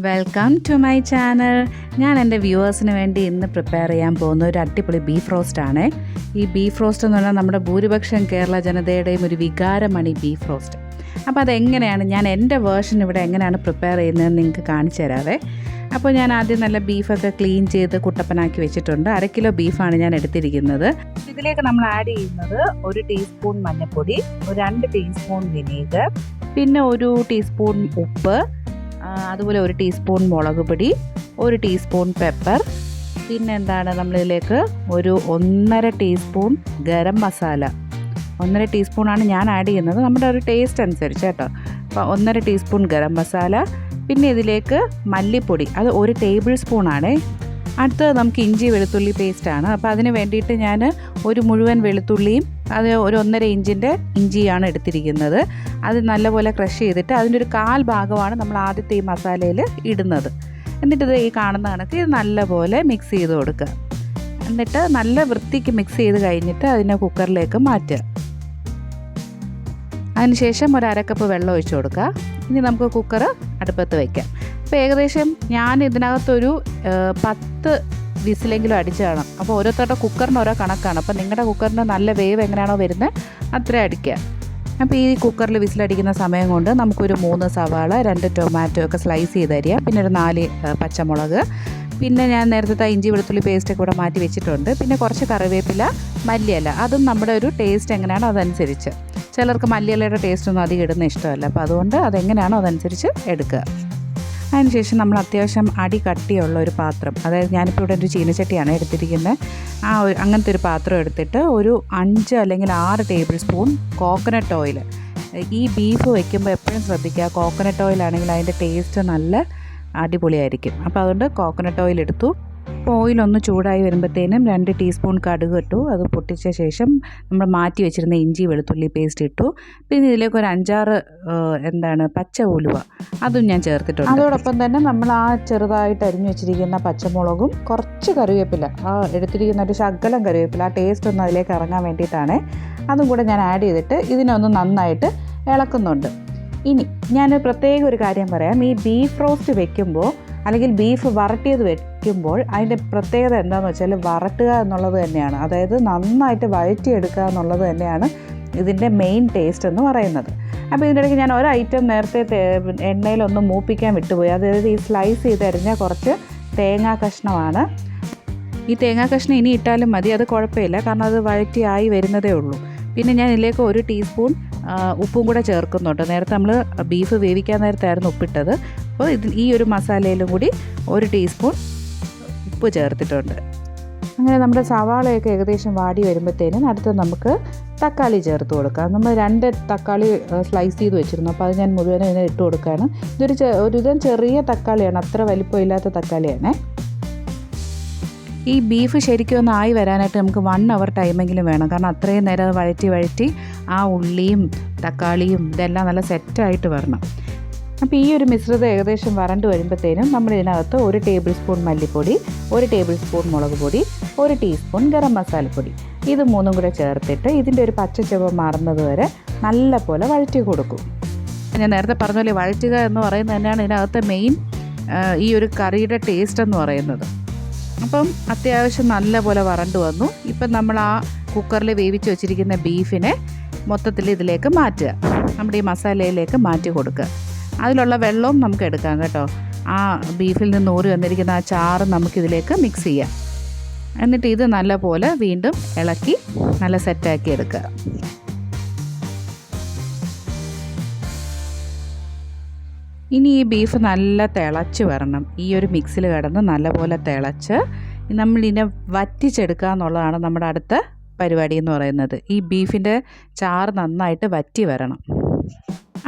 Welcome to my channel. ഞാൻ എൻ്റെ വ്യൂവേഴ്സിന് വേണ്ടി ഇന്ന് പ്രിപ്പയർ ചെയ്യാൻ പോകുന്ന ഒരു അടിപൊളി ബീഫ് റോസ്റ്റാണ്. ഈ ബീഫ് റോസ്റ്റ് എന്ന് പറഞ്ഞാൽ നമ്മുടെ ഭൂരിപക്ഷം കേരള ജനതയുടെയും ഒരു വികാരമാണ് ഈ ബീഫ് റോസ്റ്റ്. അപ്പോൾ അതെങ്ങനെയാണ് ഞാൻ എൻ്റെ വേർഷൻ ഇവിടെ എങ്ങനെയാണ് പ്രിപ്പയർ ചെയ്യുന്നതെന്ന് നിങ്ങൾക്ക് കാണിച്ചു തരാവേ. അപ്പോൾ ഞാൻ ആദ്യം നല്ല ബീഫൊക്കെ ക്ലീൻ ചെയ്ത് കുട്ടപ്പനാക്കി വെച്ചിട്ടുണ്ട്. 1/2 കിലോ ബീഫാണ് ഞാൻ എടുത്തിരിക്കുന്നത്. ഇതിലേക്ക് നമ്മൾ ആഡ് ചെയ്യുന്നത് 1 ടീസ്പൂൺ മഞ്ഞൾപ്പൊടി, 2 ടീസ്പൂൺ വിനീഗർ, പിന്നെ 1 ടീസ്പൂൺ ഉപ്പ്, അതുപോലെ 1 ടീസ്പൂൺ മുളക് പൊടി, 1 ടീസ്പൂൺ പെപ്പർ, പിന്നെ നമ്മളിതിലേക്ക് 1.5 ടീസ്പൂൺ ഗരം മസാല. 1.5 ടീസ്പൂണാണ് ഞാൻ ആഡ് ചെയ്യുന്നത്, നമ്മുടെ ഒരു ടേസ്റ്റ് അനുസരിച്ച് കേട്ടോ. അപ്പോൾ 1.5 ടീസ്പൂൺ ഗരം മസാല, പിന്നെ ഇതിലേക്ക് മല്ലിപ്പൊടി, അത് 1 ടേബിൾ സ്പൂണാണ്. അടുത്തത് നമുക്ക് ഇഞ്ചി വെളുത്തുള്ളി പേസ്റ്റാണ്. അപ്പോൾ അതിന് വേണ്ടിയിട്ട് ഞാൻ ഒരു മുഴുവൻ വെളുത്തുള്ളിയും അത് 1.5 ഇഞ്ചിൻ്റെ ഇഞ്ചിയാണ് എടുത്തിരിക്കുന്നത്. അത് നല്ലപോലെ ക്രഷ് ചെയ്തിട്ട് അതിൻ്റെ ഒരു 1/4 ഭാഗമാണ് നമ്മൾ ആദ്യത്തെ ഈ മസാലയിൽ ഇടുന്നത്. എന്നിട്ടിത് ഈ കാണുന്ന കണക്ക് ഇത് നല്ലപോലെ മിക്സ് ചെയ്ത് കൊടുക്കുക. എന്നിട്ട് നല്ല വൃത്തിക്ക് മിക്സ് ചെയ്ത് കഴിഞ്ഞിട്ട് അതിനെ കുക്കറിലേക്ക് മാറ്റുക. അതിനുശേഷം 1/2 കപ്പ് വെള്ളം ഒഴിച്ച് കൊടുക്കുക. ഇനി നമുക്ക് കുക്കർ അടുപ്പത്ത് വയ്ക്കാം. അപ്പോൾ ഏകദേശം ഞാൻ ഇതിനകത്തൊരു 10 വിസിലെങ്കിലും അടിച്ച് കാണാം. അപ്പോൾ ഓരോരുത്തരുടെ കുക്കറിന് ഓരോ കണക്കാണ്. അപ്പോൾ നിങ്ങളുടെ കുക്കറിന് നല്ല വേവ് എങ്ങനെയാണോ വരുന്നത് അത്രയും അടിക്കുക. അപ്പോൾ ഈ കുക്കറിൽ വിസിലടിക്കുന്ന സമയം കൊണ്ട് നമുക്കൊരു 3 സവാള, 2 ടൊമാറ്റോ ഒക്കെ സ്ലൈസ് ചെയ്ത് തരിക, പിന്നെ ഒരു 4 പച്ചമുളക്, പിന്നെ ഞാൻ നേരത്തെ ഇഞ്ചി വെളുത്തുള്ളി പേസ്റ്റൊക്കെ ഇവിടെ മാറ്റി വെച്ചിട്ടുണ്ട്, പിന്നെ കുറച്ച് കറിവേപ്പില, മല്ലിയില. അതും നമ്മുടെ ഒരു ടേസ്റ്റ് എങ്ങനെയാണോ അതനുസരിച്ച്. ചിലർക്ക് മല്ലിയിലയുടെ ടേസ്റ്റൊന്നും അധികം ഇടുന്ന ഇഷ്ടമല്ല. അപ്പോൾ അതുകൊണ്ട് അതെങ്ങനെയാണോ അതനുസരിച്ച് എടുക്കുക. അതിനുശേഷം നമ്മൾ അത്യാവശ്യം അടി കട്ടിയുള്ള ഒരു പാത്രം, അതായത് ഞാനിപ്പോൾ ഇവിടെ ഒരു ചീനച്ചട്ടിയാണ് എടുത്തിരിക്കുന്നത്. അങ്ങനത്തെ ഒരു പാത്രം എടുത്തിട്ട് ഒരു 5 അല്ലെങ്കിൽ 6 ടേബിൾ സ്പൂൺ കോക്കനട്ട് ഓയിൽ. ഈ ബീഫ് വയ്ക്കുമ്പോൾ എപ്പോഴും ശ്രദ്ധിക്കുക, കോക്കനട്ട് ഓയിലാണെങ്കിൽ അതിൻ്റെ ടേസ്റ്റ് നല്ല അടിപൊളിയായിരിക്കും. അപ്പോൾ അതുകൊണ്ട് കോക്കനട്ട് ഓയിൽ എടുത്തു. അപ്പോൾ ഓയിലൊന്ന് ചൂടായി വരുമ്പോഴത്തേനും 2 ടീസ്പൂൺ കടുക് ഇട്ടു. അത് പൊട്ടിച്ച ശേഷം നമ്മൾ മാറ്റി വെച്ചിരുന്ന ഇഞ്ചി വെളുത്തുള്ളി പേസ്റ്റ് ഇട്ടു. പിന്നെ ഇതിലേക്ക് ഒരു 5-6 പച്ച ഉലുവ അതും ഞാൻ ചേർത്തിട്ടുണ്ട്. അതോടൊപ്പം തന്നെ നമ്മൾ ആ ചെറുതായിട്ട് അരിഞ്ഞു വെച്ചിരിക്കുന്ന പച്ചമുളകും കുറച്ച് കറിവേപ്പില, എടുത്തിരിക്കുന്ന ഒരു ശകലം കറിവേപ്പില, ആ ടേസ്റ്റ് ഒന്ന് അതിലേക്ക് ഇറങ്ങാൻ വേണ്ടിയിട്ടാണ്. അതും കൂടെ ഞാൻ ആഡ് ചെയ്തിട്ട് ഇതിനൊന്ന് നന്നായിട്ട് ഇളക്കുന്നുണ്ട്. ഇനി ഞാൻ പ്രത്യേക ഒരു കാര്യം പറയാം. ഈ ബീഫ് റോസ്റ്റ് വെക്കുമ്പോൾ അല്ലെങ്കിൽ ബീഫ് വരട്ടിയത് വെക്കുമ്പോൾ അതിൻ്റെ പ്രത്യേകത എന്താണെന്ന് വെച്ചാൽ വരട്ടുക എന്നുള്ളത് തന്നെയാണ്. അതായത് നന്നായിട്ട് വഴറ്റിയെടുക്കുക എന്നുള്ളത് തന്നെയാണ് ഇതിൻ്റെ മെയിൻ ടേസ്റ്റ് എന്ന് പറയുന്നത്. അപ്പോൾ ഇതിൻ്റെ ഇടയ്ക്ക് ഞാൻ ഒരു ഐറ്റം നേരത്തെ എണ്ണയിലൊന്ന് മൂപ്പിക്കാൻ വിട്ടുപോയി. അതായത് ഈ സ്ലൈസ് ചെയ്ത് അരിഞ്ഞ കുറച്ച് തേങ്ങാ കഷ്ണമാണ്. ഈ തേങ്ങാ കഷ്ണം ഇനി ഇട്ടാലും മതി, അത് കുഴപ്പമില്ല, കാരണം അത് വഴറ്റിയായി വരുന്നതേ ഉള്ളൂ. പിന്നെ ഞാൻ ഇതിലേക്ക് 1 ടീസ്പൂൺ ഉപ്പും കൂടെ ചേർക്കുന്നുണ്ട്. നേരത്തെ നമ്മൾ ബീഫ് വേവിക്കാൻ നേരത്തായിരുന്നു ഉപ്പിട്ടത്. അപ്പോൾ ഈ ഒരു മസാലയിലും കൂടി 1 ടീസ്പൂൺ ഉപ്പ് ചേർത്തിട്ടുണ്ട്. അങ്ങനെ നമ്മുടെ സവാളയൊക്കെ ഏകദേശം വാടി വരുമ്പോഴത്തേനും അടുത്ത് നമുക്ക് തക്കാളി ചേർത്ത് കൊടുക്കാം. നമ്മൾ 2 തക്കാളി സ്ലൈസ് ചെയ്ത് വെച്ചിരുന്നു. അപ്പോൾ അത് ഞാൻ മുഴുവനും ഇതിനെ ഇട്ട് കൊടുക്കുകയാണ്. ഒരുവിധം ചെറിയ തക്കാളിയാണ്, അത്ര വലിപ്പമില്ലാത്ത തക്കാളിയാണ്. ഈ ബീഫ് ശരിക്കും ഒന്ന് ആയി വരാനായിട്ട് നമുക്ക് 1 അവർ ടൈമെങ്കിലും വേണം, കാരണം അത്രയും നേരം അത് വഴറ്റി ആ ഉള്ളിയും തക്കാളിയും ഇതെല്ലാം നല്ല സെറ്റായിട്ട് വരണം. അപ്പോൾ ഈ ഒരു മിശ്രിതം ഏകദേശം വരണ്ട് വരുമ്പോഴത്തേനും നമ്മൾ ഇതിനകത്ത് 1 ടേബിൾ സ്പൂൺ മല്ലിപ്പൊടി, 1 ടേബിൾ സ്പൂൺ മുളക് പൊടി, 1 ടീസ്പൂൺ ഗരം മസാലപ്പൊടി, ഇത് 3ഉം കൂടെ ചേർത്തിട്ട് ഇതിൻ്റെ ഒരു പച്ച ചുവ മാറുന്നത് വരെ നല്ല പോലെ വഴറ്റി കൊടുക്കും. ഞാൻ നേരത്തെ പറഞ്ഞ പോലെ വഴറ്റുക എന്ന് പറയുന്നത് തന്നെയാണ് ഇതിനകത്ത് മെയിൻ ഈ ഒരു കറിയുടെ ടേസ്റ്റ് എന്ന് പറയുന്നത്. അപ്പം അത്യാവശ്യം നല്ല പോലെ വരണ്ട് വന്നു. ഇപ്പം നമ്മൾ ആ കുക്കറിൽ വേവിച്ച് വെച്ചിരിക്കുന്ന ബീഫിനെ മൊത്തത്തിൽ ഇതിലേക്ക് മാറ്റുക, നമ്മുടെ ഈ മസാലയിലേക്ക് മാറ്റി കൊടുക്കുക. അതിലുള്ള വെള്ളവും നമുക്ക് എടുക്കാം കേട്ടോ. ആ ബീഫിൽ നിന്ന് ഊറി വന്നിരിക്കുന്ന ആ ചാറ് നമുക്കിതിലേക്ക് മിക്സ് ചെയ്യാം. എന്നിട്ട് ഇത് നല്ല പോലെ വീണ്ടും ഇളക്കി നല്ല സെറ്റാക്കി എടുക്കുക. ഇനി ഈ ബീഫ് നല്ല തിളച്ച് വരണം. ഈ ഒരു മിക്സിൽ കിടന്ന് നല്ലപോലെ തിളച്ച് നമ്മളിതിനെ വറ്റിച്ചെടുക്കുക എന്നുള്ളതാണ് നമ്മുടെ അടുത്ത പരിപാടി എന്ന് പറയുന്നത്. ഈ ബീഫിൻ്റെ ചാറ് നന്നായിട്ട് വറ്റി വരണം.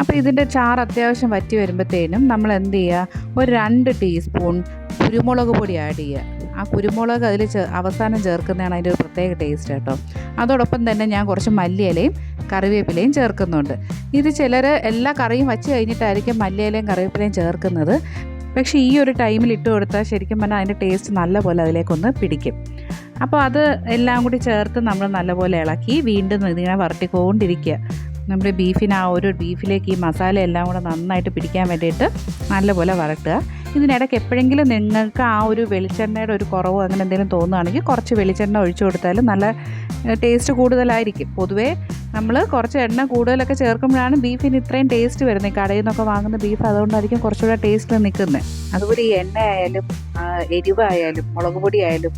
അപ്പോൾ ഇതിൻ്റെ ചാറ് അത്യാവശ്യം വറ്റി വരുമ്പോഴത്തേനും നമ്മൾ എന്ത് ചെയ്യുക, ഒരു 2 ടീസ്പൂൺ കുരുമുളക് പൊടി ആഡ് ചെയ്യുക. ആ കുരുമുളക് അതിൽ അവസാനം ചേർക്കുന്നതാണ് അതിൻ്റെ ഒരു പ്രത്യേക ടേസ്റ്റ് കേട്ടോ. അതോടൊപ്പം തന്നെ ഞാൻ കുറച്ച് മല്ലിയിലയും കറിവേപ്പിലയും ചേർക്കുന്നുണ്ട്. ഇത് ചിലർ എല്ലാ കറിയും വച്ച് കഴിഞ്ഞിട്ടായിരിക്കും മല്ലിയിലയും കറിവേപ്പിലയും ചേർക്കുന്നത്. പക്ഷേ ഈ ഒരു ടൈമിൽ ഇട്ട് കൊടുത്താൽ ശരിക്കും പറഞ്ഞാൽ അതിൻ്റെ ടേസ്റ്റ് നല്ലപോലെ അതിലേക്കൊന്ന് പിടിക്കും. അപ്പോൾ അത് എല്ലാം കൂടി ചേർത്ത് നമ്മൾ നല്ലപോലെ ഇളക്കി വീണ്ടും ഇതിങ്ങനെ വരട്ടിക്കൊണ്ടിരിക്കുക. നമ്മുടെ ബീഫിലേക്ക് ഈ മസാല എല്ലാം കൂടെ നന്നായിട്ട് പിടിക്കാൻ വേണ്ടിയിട്ട് നല്ലപോലെ വരട്ടുക. ഇതിനിടയ്ക്ക് എപ്പോഴെങ്കിലും നിങ്ങൾക്ക് ആ ഒരു വെളിച്ചെണ്ണയുടെ ഒരു കുറവോ അങ്ങനെ എന്തെങ്കിലും തോന്നുകയാണെങ്കിൽ കുറച്ച് വെളിച്ചെണ്ണ ഒഴിച്ചു കൊടുത്താലും നല്ല ടേസ്റ്റ് കൂടുതലായിരിക്കും. പൊതുവേ നമ്മൾ കുറച്ച് എണ്ണ കൂടുതലൊക്കെ ചേർക്കുമ്പോഴാണ് ബീഫിന് ഇത്രയും ടേസ്റ്റ് വരുന്നത്. ഈ കടയിൽ നിന്നൊക്കെ വാങ്ങുന്ന ബീഫ് അതുകൊണ്ടായിരിക്കും കുറച്ചുകൂടെ ടേസ്റ്റിൽ നിൽക്കുന്നത്. അതുപോലെ ഈ എണ്ണ ആയാലും എരിവായാലും മുളക് പൊടി ആയാലും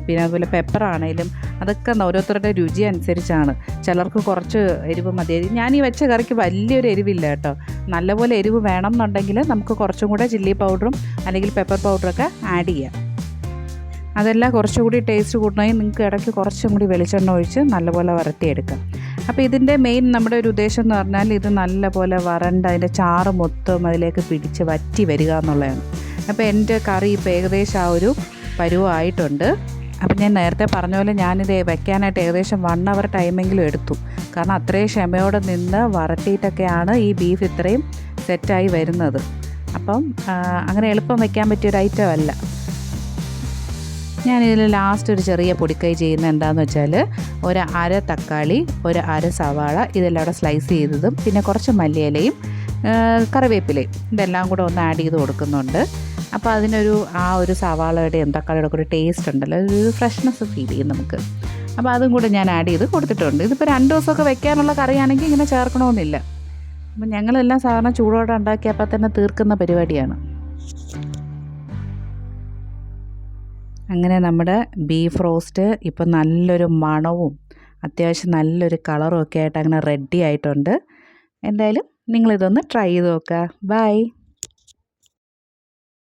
പിന്നെ അതുപോലെ പെപ്പറാണേലും അതൊക്കെ ഓരോരുത്തരുടെ രുചി അനുസരിച്ചാണ്. ചിലർക്ക് കുറച്ച് എരിവ് മതി. ഞാൻ ഈ വെച്ച കറിക്ക് വലിയൊരു എരിവില്ല കേട്ടോ. നല്ലപോലെ എരിവ് വേണം എന്നുണ്ടെങ്കിൽ നമുക്ക് കുറച്ചും കൂടെ ചില്ലി പൗഡറും അല്ലെങ്കിൽ പെപ്പർ പൗഡറൊക്കെ ആഡ് ചെയ്യാം. അതെല്ലാം കുറച്ചുകൂടി ടേസ്റ്റ് കൂട്ടണമെങ്കിൽ നിങ്ങൾക്ക് ഇടയ്ക്ക് കുറച്ചും കൂടി വെളിച്ചെണ്ണ ഒഴിച്ച് നല്ലപോലെ വരട്ടിയെടുക്കാം. അപ്പോൾ ഇതിൻ്റെ മെയിൻ നമ്മുടെ ഒരു ഉദ്ദേശം എന്ന് പറഞ്ഞാൽ ഇത് നല്ലപോലെ വരണ്ട് അതിൻ്റെ ചാറ് മൊത്തം അതിലേക്ക് പിടിച്ച് വറ്റി വരിക എന്നുള്ളതാണ്. അപ്പോൾ എൻ്റെ കറി ഇപ്പോൾ ഏകദേശം ആ ഒരു പരുവമായിട്ടുണ്ട്. അപ്പം ഞാൻ നേരത്തെ പറഞ്ഞ പോലെ ഞാനിത് വെക്കാനായിട്ട് ഏകദേശം 1 hour ടൈമെങ്കിലും എടുത്തു. കാരണം അത്രയും ക്ഷമയോടെ നിന്ന് വരട്ടിയിട്ടൊക്കെയാണ് ഈ ബീഫ് ഇത്രയും സെറ്റായി വരുന്നത്. അപ്പം അങ്ങനെ എളുപ്പം വെക്കാൻ പറ്റിയൊരു ഐറ്റം അല്ല. ഞാനിതിൽ ലാസ്റ്റ് ഒരു ചെറിയ പൊടിക്കൈ ചെയ്യുന്നത് എന്താണെന്ന് വെച്ചാൽ ഒരു അര തക്കാളി, ഒരു അര സവാള ഇതെല്ലാം കൂടെ സ്ലൈസ് ചെയ്തതും പിന്നെ കുറച്ച് മല്ലിയിലയും കറിവേപ്പിലയും ഇതെല്ലാം കൂടെ ഒന്ന് ആഡ് ചെയ്ത് കൊടുക്കുന്നുണ്ട്. അപ്പോൾ അതിനൊരു ആ ഒരു സവാളയുടെയും തക്കാളിയുടെ ഒക്കെ ഒരു ടേസ്റ്റ് ഉണ്ടല്ലോ, ഒരു ഫ്രഷ്നെസ് ഫീൽ ചെയ്യും നമുക്ക്. അപ്പോൾ അതും കൂടെ ഞാൻ ആഡ് ചെയ്ത് കൊടുത്തിട്ടുണ്ട്. ഇതിപ്പോൾ 2 ദിവസമൊക്കെ വെക്കാനുള്ള കറിയാണെങ്കിൽ ഇങ്ങനെ ചേർക്കണമെന്നില്ല. അപ്പം ഞങ്ങളെല്ലാം സാധാരണ ചൂടോടെ ഉണ്ടാക്കിയപ്പോൾ തന്നെ തീർക്കുന്ന പരിപാടിയാണ്. അങ്ങനെ നമ്മുടെ ബീഫ് റോസ്റ്റ് ഇപ്പോൾ നല്ലൊരു മണവും അത്യാവശ്യം നല്ലൊരു കളറും ഒക്കെ ആയിട്ട് അങ്ങനെ റെഡി ആയിട്ടുണ്ട്. എന്തായാലും നിങ്ങളിതൊന്ന് ട്രൈ ചെയ്ത് നോക്കുക. ബൈ.